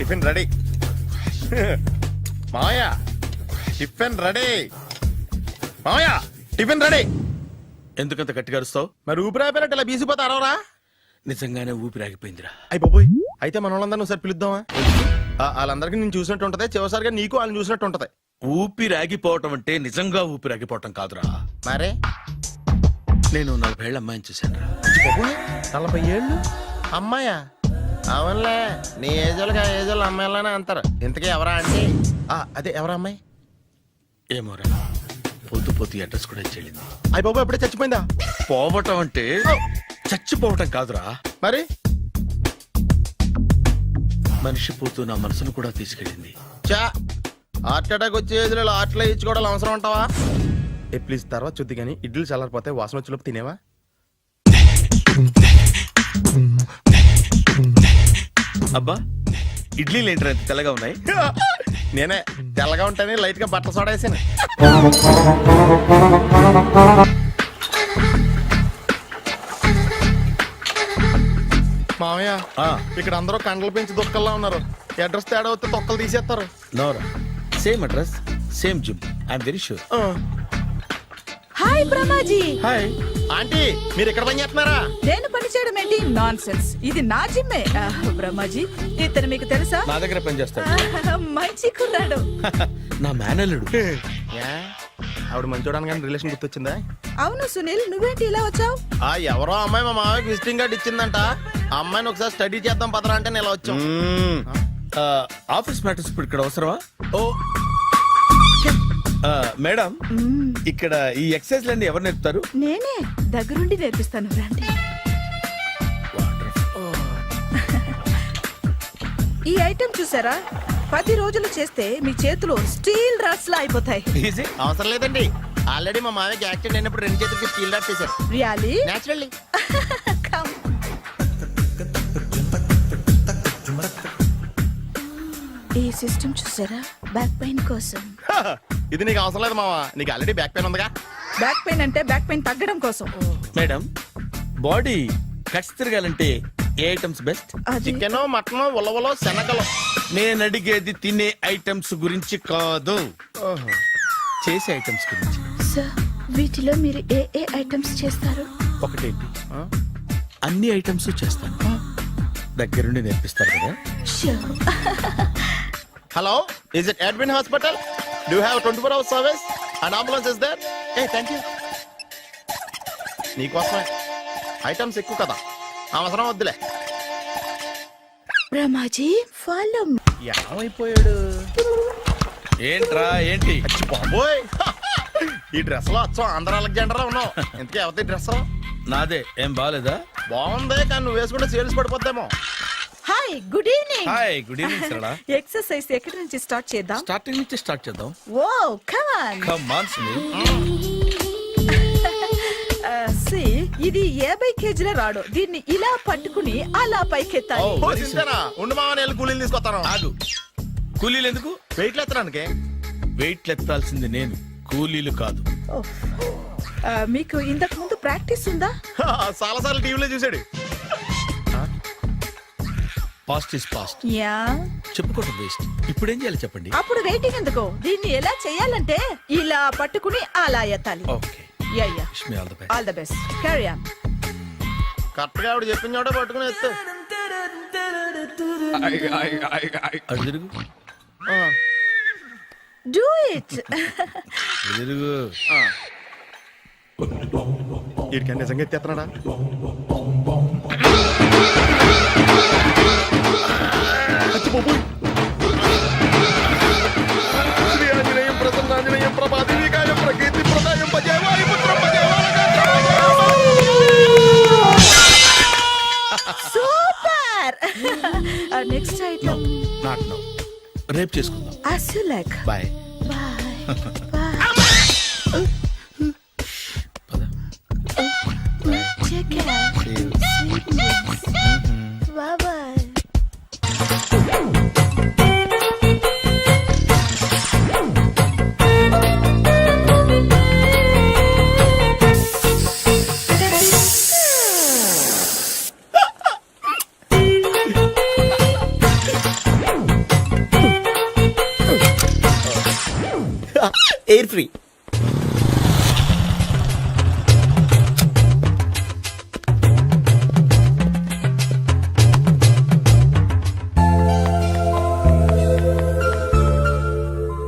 Tiffin ready. మావయ్య tiffin ready. మావయ్య tiffin ready. ఎందుకంత గట్టిగా అరుస్తావు? మరి ఊపిరాయిపోయినట్టు ఇలా బీసిపోతారవరా? నిజంగానే ఊపిరాగిపోయిందిరా. అయ్యి బాబోయ్, అయితే మన వాళ్ళందరినీ ఒకసారి పిలుద్దామా? వాళ్ళందరికీ నేను చూసినట్టు ఉంటది, చివరిసారిగా నీకు వాళ్ళని చూసినట్టు ఉంటది. ఊపిరాగిపోవటం అంటే నిజంగా ఊపిరాగిపోవటం కాదురా. మరే నేను 40 ఏళ్ల అమ్మాయిని చూశాను రా. 40 ఏళ్ళు అమ్మాయా? అవునులే, నీ ఏజోళ్ళకి ఆ ఏజోళ్ళు అమ్మాయిలానే అంటారు. ఇంతకీ ఎవరా అంటే? అదే ఎవరా అమ్మాయి? ఏమోరా, పొద్దు పొద్దు అడ్రస్ కూడా చెల్లింది. అయ్యి బాబు ఎప్పుడే చచ్చిపోయిందా? పోవటం అంటే చచ్చిపోవటం కాదురా, మరి మనిషి పోతూ నా మనసును కూడా తీసుకెళ్ళింది. చా, హార్ట్ అటాక్ వచ్చే ఏజ్లో హార్ట్లో ఇచ్చుకోవడం అవసరం ఉంటావా? ప్లీజ్ తర్వాత చూద్ది కానీ ఇడ్లీ చల్లారిపోతే వాసన వచ్చేలోపు తినేవా? అబ్బా, ఇడ్లీలు ఏంట్రా ఇంత తెల్లగా ఉన్నాయి? నేనే తెల్లగా ఉంటానే లైట్ గా బట్టలు సోడేసాను. మామయ్య, ఇక్కడ అందరూ కండలు పెంచి దుక్కల్లా ఉన్నారు. అడ్రస్ తేడా వస్తే తొక్కలు తీసేస్తారు. నోరా, same address same gym, I'm very sure. Hi Brahmaji. Hi aunty, మీరు ఇక్కడ పని చేస్తున్నారా? నేను పని చేయడం ఏంటి? నాన్ సెన్స్, ఇది నా జిమ్మే. బ్రహ్మాజీ, ఇతను మీకు తెలుసా? నా దగ్గర పని చేస్తాడు. మంచి కుర్రాడు. నా మేనల్లుడు. ఆవిడ మంచోడానికి కానీ రిలేషన్ గుర్తొచ్చిందా? అవును సునీల్, నువ్వేంటి ఇలా వచ్చావు? ఎవరో అమ్మాయి మా మామయ్యకి విజిటింగ్ కార్డ్ ఇచ్చిందంట. ఆ అమ్మాయిని ఒకసారి స్టడీ చేద్దాం పదరా అంటే నేను ఇలా వచ్చాం. ఆఫీస్ మ్యాటర్స్ ఇప్పుడు ఇక్కడ అవసరమా? ఓ మేడం, ఇక్కడ ఈ ఎక్సర్సైజ్ లన్నీ ఎవరు నేర్పుతారు? నేనే దగ్గరుండి నేర్పిస్తాను, రండి. ఈ ఐటెం చూసారా? 10 రోజులు చేస్తే మీ చేతులు స్టీల్ రాట్స్ లా అయిపోతాయి. అవసరం లేదండి, ఆల్రెడీ మా మామయ్యకి యాక్సిడెంట్ అయినప్పుడు 2 చేతులకి స్టీల్ డాట్ చేశారు. రియల్లీ? నేచురల్లీ. కమ్. ఈ సిస్టమ్ చూసారా? బ్యాక్ పెయిన్ కోసం. ఇది నీకు అవసరం లేదు మావా, నీకు ఆల్రెడీ బ్యాక్ పెయిన్ ఉందిగా. బ్యాక్ పెయిన్ అంటే బ్యాక్ పెయిన్ తగ్గడం కోసం. మేడం, బాడీ కట్స్ తిరగాలంటే ఏ ఐటమ్స్ బెస్ట్? చికెన్, మటన్, ఉలవలో, శనగలు. నేను అడిగేది తినే ఐటమ్స్ గురించి కాదు, చేసే ఐటమ్స్ గురించి. సార్, వీటిలో మీరు ఏ ఏ ఐటమ్స్ చేస్తారు? ఒకటేంటి, అన్ని ఐటమ్స్ చేస్తాను. దగ్గరుండి నేర్పిస్తారు కదా? Hello, is it admin hospital? Do you have 24 hours service and ambulance is there? Thank you. నీకోసమే ఐటమ్స్ ఎక్కువ కదా, అవసరం వద్దులే. బ్రహ్మాజీ, ఫాలో. ఏమైపోయాడు? ఏంట్రా ఏంటి? బాబోయ్, ఈ డ్రెస్ లో వచ్చాం ఆంధ్ర అలెగ్జాండర్ ఉన్నావు. ఇంతకీ ఎవరి డ్రెస్? నాదే. ఏం బాగాలేదా? బాగుంది, కానీ నువ్వు వేసుకుంటే సేల్స్ పడిపోద్దేమో. Hi, good evening. Hi, good evening Sarala. Exercise ఎక్కడి నుంచి స్టార్ట్ చేద్దాం? స్టార్టింగ్ నుంచి స్టార్ట్ చేద్దాం. Oh come on. Come on Sunil. ఇది 50 కేజీల రాడు. దీన్ని ఇలా పట్టుకుని అలా పైకెత్తాలి. ఉండు మామ, నేను కూలీలు తీసుకొస్తాను. ఆగు, కూలీలు ఎందుకు? వెయిట్ ఎత్తడానికి. వెయిట్ ఎత్తాల్సింది నేను, కూలీలు కాదు. మీకు ఇంతకు ముందు ప్రాక్టీస్ ఉందా? చాలా సార్లు టీవీలో చూసాడు. Past is past, yeah. చెప్పుకోవడం వేస్ట్. ఇప్పుడు ఏం చేయాలి చెప్పండి? అప్పుడు వెయిటింగ్ ఎందుకు? దీన్ని ఎలా చేయాలంటే ఇలా పట్టుకుని అలా ఎత్తాలి. Okay, yeah yeah. Wish me all the best. All the best. Carry on. Correct గా ఆవిడ చెప్పిన చోట పట్టుకుని ఎత్తు. అటు తిరుగు, డూ ఇట్. అటు తిరుగు. వీడికి నిజంగా ఎత్తేస్తున్నాడా? శ్రీ ఆంజనేయం ప్రసన్నాంజనేయం ప్రభాదేవికాయం ప్రకీర్తి ప్రదాయం భజేవాయు పుత్రం super. Next item not now, రేపు చేసుకుందాం. as you like. Bye. Bye. పద. Take care. See you. Sweet dreams. Bye bye. Air free.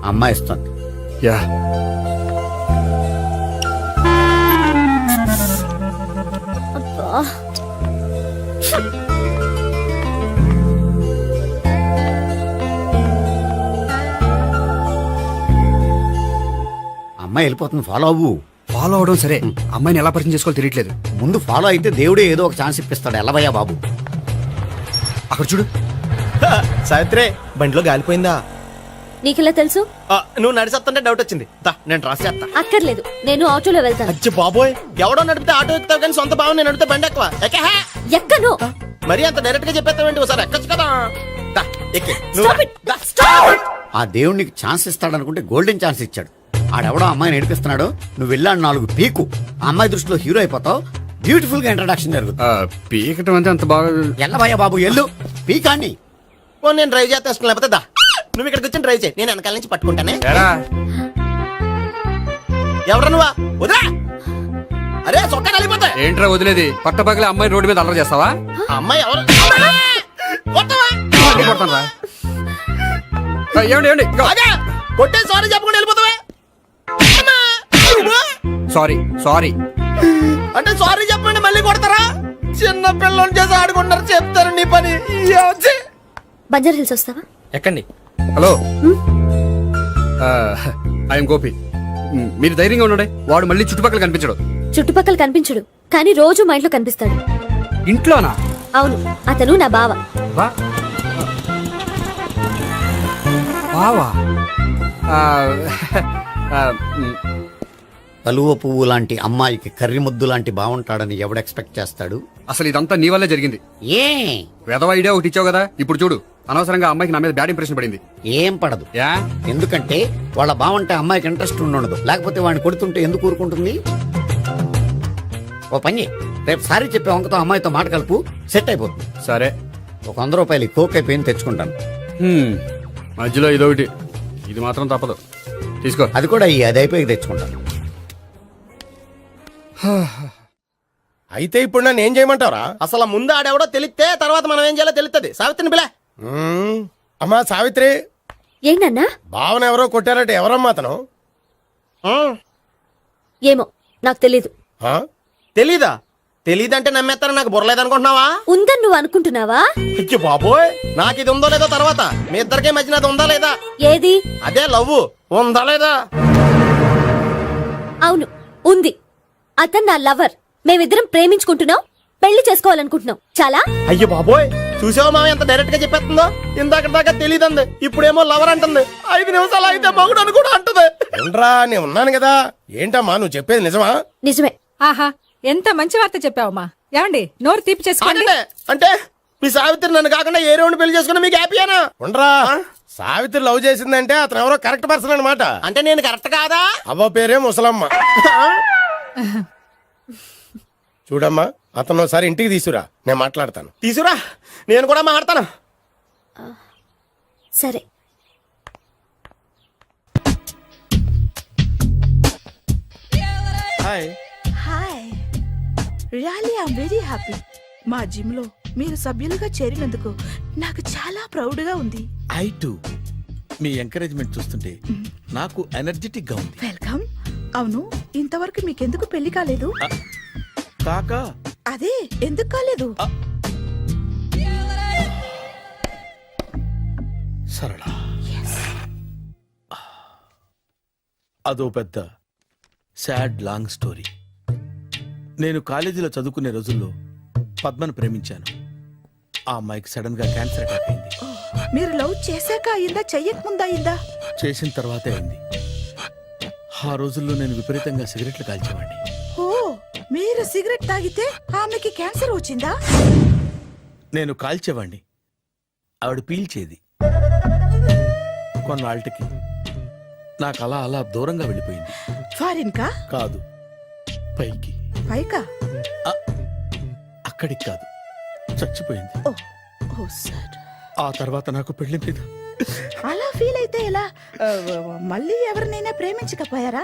అమ్మాయి ఇస్తుంది. యా అమ్మాయి వెళ్ళిపోతుంది, ఫాలో అవ్వు. ఫాలో అవడం సరే, అమ్మాయిని ఎలా పరిచయం చేసుకోవాలో తెలియట్లేదు. ముందు ఫాలో అయితే దేవుడే ఏదో ఒక ఛాన్స్ ఇప్పిస్తాడు. ఎల్లవయ్యా బాబు. అక్కడ చూడు. సావిత్రి బండిలో గాలిపోయిందా? నీకెలా తెలుసు? నువ్వు నడిచేస్తుంటే డౌట్ వచ్చింది. దా, నేను ట్రాస్ చేస్తా. అక్కర్లేదు, నేను ఆటోలో వెళ్తాను. అచ్చి బాబోయ్, ఎవడో నడిపితే ఆటో ఎక్కుతావు కానీ సొంత భావం నేను నడిపితే బండి ఎక్కువ. ఎక్కహే. ఎక్కను. మరి అంత డైరెక్ట్ గా చెప్పేస్తావేంటి? ఒకసారి ఎక్కొచ్చు కదా. దా, ఎక్కి. నువ్వు Stop రా. it. దా. Stop it. ఆ దేవుడికి ఛాన్స్ ఇస్తాడనుకుంటే గోల్డెన్ ఛాన్స్ ఇచ్చాడు. ఆడెవడో అమ్మాయిని నడిపిస్తున్నాడు, నువ్వు వెళ్ళాడు 4 పీకు. ఆ అమ్మాయి దృష్టిలో హీరో అయిపోతావు. బ్యూటిఫుల్ గా ఇంట్రడక్షన్ జరుగుతుంది. పీకటం అంటే అంత బాగా. ఎల్లవయ్యా బాబు, ఎల్లు పీకాన్ని. ఓ, నేను డ్రైవ్ చేస్తే ఇష్టం లేకపోతే దా, నువ్వు ఇక్కడికి వచ్చి డ్రైవ్ చేయి, నేను వెనకాల నుంచి పట్టుకుంటానే. ఎరా ఎవరు నువ్వా? వదిలా. అరే చొక్కా కలిపోతా. ఏంట్రా వదిలేది? పట్టపగలే అమ్మాయి రోడ్డు మీద అల్లరి చేస్తావా? అమ్మాయి ఎవరు? కొట్టవా? కొడతానురా. ఏమండి ఏమండి, అదే కొట్టే సారీ చెప్పకుండా వెళ్ళిపోతావా? అమ్మా! Sorry sorry. అంటే సారీ చెప్పండి మళ్ళీ కొడతారా? చిన్న పిల్లలు చేసి ఆడుకుంటారు, చెప్తారు నీ పని. బంజారా హిల్స్ వస్తావా? ఎక్కండి. Hello, I'm Gopi. మీరు ధైర్యంగా ఉండండి. వాడు మళ్ళీ చుట్టుపక్కల కనిపించడు. చుట్టుపక్కల కనిపించడు, కానీ రోజు మా ఇంట్లో కనిపిస్తాడు. ఇంట్లోనా? అవును, అతను నా బావ. వా- బావా? ఆ, ఆ, కలువ పువ్వు లాంటి అమ్మాయికి కర్రి ముద్దు లాంటి బాగుంటాడని ఎవడు ఎక్స్పెక్ట్ చేస్తాడు? అసలు ఇదంతా నీ వల్లే జరిగింది. ఏ వెధవ ఐడియా ఒకటి ఇచ్చావు కదా, ఇప్పుడు చూడు. అనవసరంగా అమ్మాయికి నా మీద బ్యాడ్ ఇంప్రెషన్ పడింది. ఏం పడదు. యా, ఎందుకంటే వాళ్ళ బాగుంటే అమ్మాయికి ఇంట్రెస్ట్ ఉండదు. లేకపోతే వాడిని కొడుతుంటే ఎందుకు ఊరుకుంటుంది? ఓ పని, రేపు సారీ చెప్పే వంకతో అమ్మాయితో మాట కలుపు, సెట్ అయిపోతుంది. సరే. ఒక 100 రూపాయలు కోక్ అయిపోయింది, తెచ్చుకుంటాను. మధ్యలో ఇదొకటి, ఇది మాత్రం తప్పదు. తీసుకో. అది కూడా అది అయిపోయి తెచ్చుకుంటాను. అయితే ఇప్పుడు నన్ను ఏం చేయమంటారా? అసలు ముందు ఆడెవడో తెలిస్తే తర్వాత మనం ఏం చేయాలో తెలుస్తుంది. సావిత్రిని పిల్ల. అమ్మా సావిత్రి, ఏంటన్నా? భావన ఎవరో కొట్టారట. ఎవరమ్మా అతను? ఏమో, నాకు తెలీదు. ఆ? తెలీదా? తెలీదంటే నమ్మేస్తారని నాకు బుర్రలేదనుకుంటున్నావా? ఉందని నువ్వు అనుకుంటున్నావా? ఇచ్చి బాబోయ్, నాకు ఇది ఉందో లేదో తర్వాత. మీ ఇద్దరికే మధ్యన అది ఉందా లేదా? ఏది? అదే లవ్ ఉందా లేదా? అవును, ఉంది. అతను నా లవర్. మేమిద్దరం ప్రేమించుకుంటున్నాం, పెళ్లి చేసుకోవాలనుకుంటున్నాం. చాలా. అయ్యో బాబోయ్, చూసావా మామ ఎంత డైరెక్ట్ గా చెప్పేస్తుందో? ఇందాక దాకా తెలియదండి, ఇప్పుడేమో లవర్ అంటుంది. 5 నిమిషాలు అయితే మగుడు అని కూడా అంటుంది. ఏంట్రా, నేను ఉన్నాను కదా. ఏంటమ్మా నువ్వు చెప్పేది నిజమా? నిజమే. ఆహా, ఎంత మంచి వార్త చెప్పావమ్మా. ఏమండి, నోరు తీపి చేసుకోండి. అంటే మీ సావిత్రి నన్ను కాకుండా ఏ రౌండ్ పెళ్లి చేసుకున్నా మీకు హ్యాపీయేనా? ఉండరా, సావిత్రి లవ్ చేసిందంటే అతను ఎవరో కరెక్ట్ పర్సన్ అనమాట. అంటే నేను కరెక్ట్ కాదా? అవ్వ పేరే ముసలమ్మ. చూడమ్మా, అతను ఒకసారి ఇంటికి తీసుకురా, నేను మాట్లాడతాను. తీసురా, నేను కూడా మాట్లాడతాను. సరే. Hi. Hi, really I'm very happy. మా జిమ్ లో మీరు సభ్యులుగా చేరినందుకు నాకు చాలా ప్రౌడ్ గా ఉంది. ఐ టు మీ ఎంకరేజ్మెంట్ చూస్తుంటే నాకు ఎనర్జెటిక్ గా ఉంది. వెల్కమ్. అవును, ఇంతవరకు మీకెందుకు పెళ్లి కాలేదు? కాకా అదే, ఎందుకు కాలేదు? సరళ, అదో పెద్ద సాడ్ లాంగ్ స్టోరీ. నేను కాలేజీలో చదువుకునే రోజుల్లో పద్మను ప్రేమించాను. ఆ అమ్మాయికి సడన్ గా క్యాన్సర్ అటాక్ అయింది. మీరు లవ్ చేశాక అయిందా, చెయ్యక ముందా అయిందా? చేసిన తర్వాతే అయింది. ఆ రోజుల్లో నేను విపరీతంగా సిగరెట్లు కాల్చేవాడిని. ఓ, మీరు సిగరెట్ తాగితే ఆమెకి క్యాన్సర్ వచ్చిందా? నేను కాల్చేవాణ్ణి, ఆవిడ పీల్చేది. కొన్నాళ్ళకి నాకు అలా అలా దూరంగా వెళ్ళిపోయింది. ఫారిన్ కా? కాదు, పైకి. పైకా? అక్కడికి కాదు, చచ్చిపోయింది. ఓ, ఓ సార్. ఆ తర్వాత నాకు పెళ్లి మీద అలా ఫీల్ అయితే ఎలా? మళ్ళీ ఎవరినైనా ప్రేమించకపోయారా?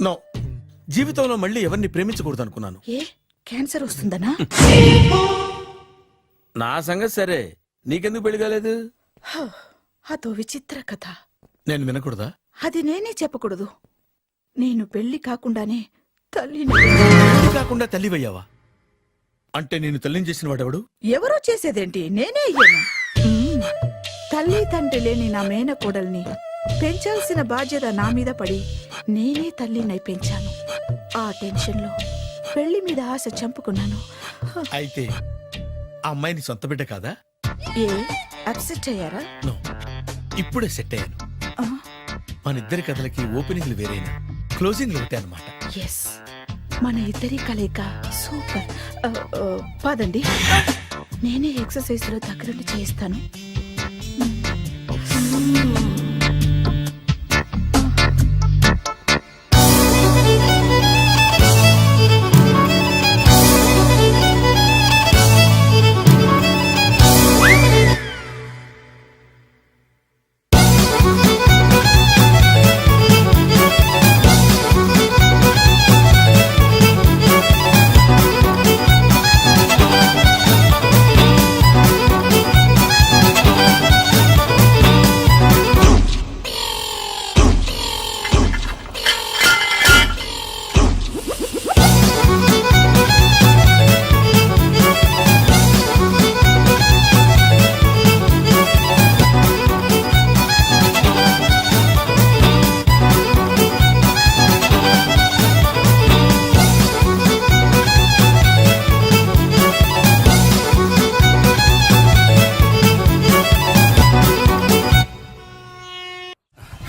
నో, జీవితంలో మళ్ళీ ఎవరిని ప్రేమించకూడదు అనుకున్నాను. ఏ క్యాన్సర్ వస్తుందనా? నా సంగతి సరే, నీకెందుకు పెళ్లి కాలేదు? అదో విచిత్ర కథ. నేను వినకూడదా? అది నేనే చెప్పకూడదు. నేను పెళ్లి కాకుండానే తల్లిని. పెళ్లి కాకుండా తల్లివయ్యావా? అంటే నేను తల్లిని చేసిన వాడెవడు? ఎవరో చేసేదేంటి, నేనే అయ్యాను. తల్లి తండ్రి లేని నా మేనకోడల్ని పెంచాల్సిన బాధ్యత నా మీద పడి నేనే తల్లినై పెంచాను. ఆ టెన్షన్లో పెళ్లి మీద ఆశ చంపుకున్నాను. అయితే ఆ అమ్మాయిని సొంత బిడ్డ కాదా? ఏ అప్సెట్ అయ్యారా? నో, ఇప్పుడే సెట్ అయ్యాను. ఆ, మన ఇద్దరి కథలకి ఓపెనింగ్లు వేరైనా క్లోజింగ్లు ఒకటే అనమాట. ఎస్, మన ఇద్దరి కలయిక సూపర్. పదండి, నేనే ఎక్సర్సైజ్ లో దగ్గరుండి చేయిస్తాను.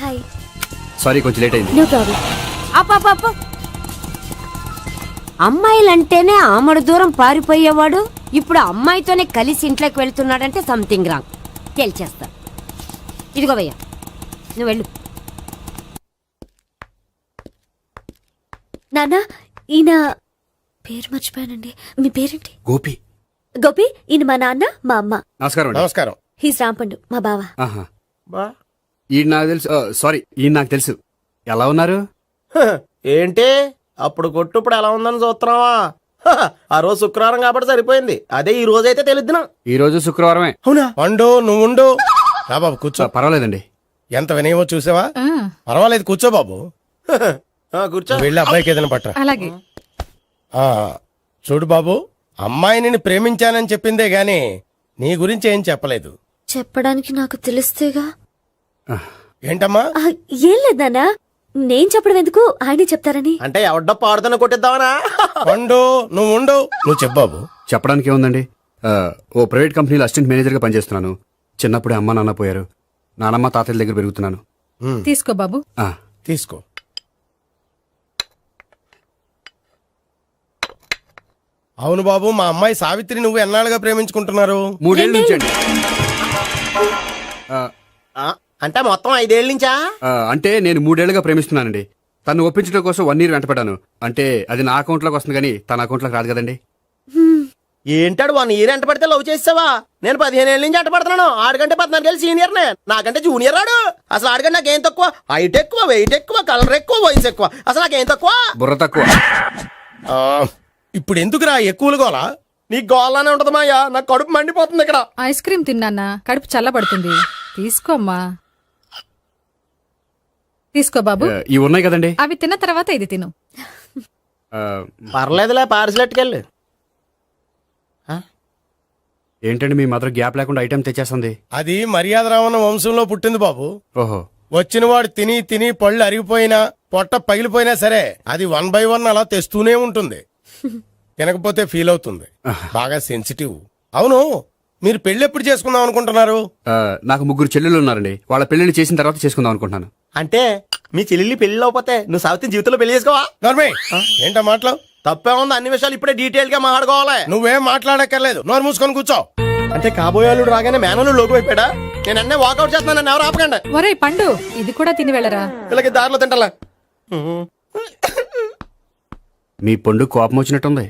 హాయ్. సారీ, కొంచెం లేట్ అయింది. No problem. అప్ప అమ్మాయిలంటేనే ఆమడు దూరం పారిపోయేవాడు ఇప్పుడు అమ్మాయితోనే కలిసి ఇంట్లోకి వెళ్తున్నాడంటే సంథింగ్ రాంగ్. తేల్చేస్తా. ఇదిగో భయ్యా, నువ్వు వెళ్ళు. నానా, ఈయన పేరు మర్చిపోయానండి. మీ పేరేంటి? గోపి. గోపి, ఈయన మా నాన్న, మా అమ్మ. నమస్కారం అండి. నమస్కారం. హీస్ రాంపండు, మా బావ. ఆహా. బా ఈయన నాకు తెలుసు. సారీ, ఈయన నాకు తెలుసు. ఎలా ఉన్నారు? ఏంటి అప్పుడు కొట్టు ఇప్పుడు ఎలా ఉందని చూస్తున్నావా? ఆ రోజు శుక్రవారం కాబట్టి సరిపోయింది. అదే ఈ రోజు అయితే తెలిద్దునా. ఈ రోజు శుక్రవారమే. అవునా? వండు, నువ్వు ఉండు. రా బాబు కూర్చో. పర్వాలేదండి. ఎంత వినయమో చూసావా? పర్వాలేదు, కూర్చో బాబు. కూర్చో. వెళ్ళి అబ్బాయికి ఏదైనా పట్ట. అలాగే. చూడు బాబు, అమ్మాయి నిన్ను ప్రేమించానని చెప్పిందే గాని నీ గురించి ఏం చెప్పలేదు. చెప్పడానికి నాకు తెలిస్తేగా. ఏంటమ్మా? ఆ, ఏం లేదు నాన్న, నేను చెప్పడం ఎందుకు, ఆయనే చెప్తారని. అంటే ఎవడ్డో పాడుతున్న కొట్టిద్దామనా? వండు, నువ్వు ఉండు. నువ్వు చెప్పు బాబు. చెప్పడానికి ఏముందండి, ఓ ప్రైవేట్ కంపెనీలో అసిస్టెంట్ మేనేజర్గా పనిచేస్తున్నాను. చిన్నప్పుడే అమ్మ నాన్న పోయారు. నానమ్మ తాతయ్య దగ్గర పెరుగుతున్నాను. తీసుకో బాబు. ఆ, తీసుకో. అవును బాబు, మా అమ్మాయి సావిత్రి నువ్వు ఎన్నాళ్ళుగా ప్రేమించుకుంటున్నారు? 3 ఏళ్ళ నుంచి అండి. అంటే మొత్తం 5 ఏళ్ళ నుంచా? అంటే నేను 3 ఏళ్ళుగా ప్రేమిస్తున్నానండి. తను ఒప్పించడం కోసం 1 year వెంటపడ్డాను. అంటే అది నా అకౌంట్లోకి వస్తుంది కానీ తన అకౌంట్లోకి రాదు కదండి. ఏంటాడు 1 year ఎంట పడితే లవ్ చేసావా? నేను 15 ఏళ్ళ నుంచి ఎంట పడుతున్నాను. ఆడికంటే 14 ఏళ్ళు సీనియర్ నే, నాకంటే జూనియర్ రాడు. అసలు ఆడికంటే నాకేం తక్కువ? హైట్ ఎక్కువ, వెయిట్ ఎక్కువ, కలర్ ఎక్కువ, వయసు ఎక్కువ. అసలు నాకేం తక్కువ? బుర్ర తక్కువ. ఇప్పుడు ఎందుకురా ఎక్కువలు గోలా? నీకు గోలానే ఉంటది మాయా. నాకు కడుపు మండిపోతుంది ఇక్కడ. ఐస్ క్రీమ్ తిన్నానా, కడుపు చల్లబడుతుంది. తీసుకోమ్మా. తీసుకో బాబు. ఇవి ఉన్నాయి కదండి. అవి తిన్న తర్వాత ఇది తిను. పర్లేదులే, పార్సిలెట్కెళ్ళి. ఏంటండి మీ మదర్ గ్యాప్ లేకుండా ఐటెం తెచ్చేస్తుంది? అది మర్యాద రావణ వంశంలో పుట్టింది బాబు. ఓహో. వచ్చినవాడు తిని తిని పళ్ళు అరిగిపోయినా పొట్ట పగిలిపోయినా సరే అది 1 by 1 అలా తెస్తూనే ఉంటుంది. తినకపోతే ఫీల్ అవుతుంది. బాగా సెన్సిటివ్. అవును, మీరు పెళ్లి ఎప్పుడు చేసుకుందాం అనుకుంటున్నారు? నాకు 3 చెల్లెళ్ళు ఉన్నారండి. వాళ్ళ పెళ్లిళ్ళు చేసిన తర్వాత చేసుకుందాం అనుకుంటున్నాను. అంటే మీ చెల్లెల్ని పెళ్లి అవ్వకపోతే నువ్వు సావిత్రి జీవితంలో పెళ్లి చేసుకోవా? నోర్మే, ఏంటో మాటలు? తప్పే ఉంది. అన్ని విషయాలు ఇప్పుడే డీటెయిల్ గా మాట్లాడుకోవాలి. నువ్వేం మాట్లాడక్కర్లేదు, నోరు మూసుకొని కూర్చో. అంటే కాబోయేవాళ్ళు రాగానే మేనలు లోకి అయిపోయాడా? నేను అన్నీ వాకౌట్ చేస్తున్నాను, నన్ను ఎవరు ఆపకండి. ఒరే పండు, ఇది కూడా తిని వెళ్ళరా. వీళ్ళకి దారిలో తింటలే. మీ పండు కోపం వచ్చినట్టుంది.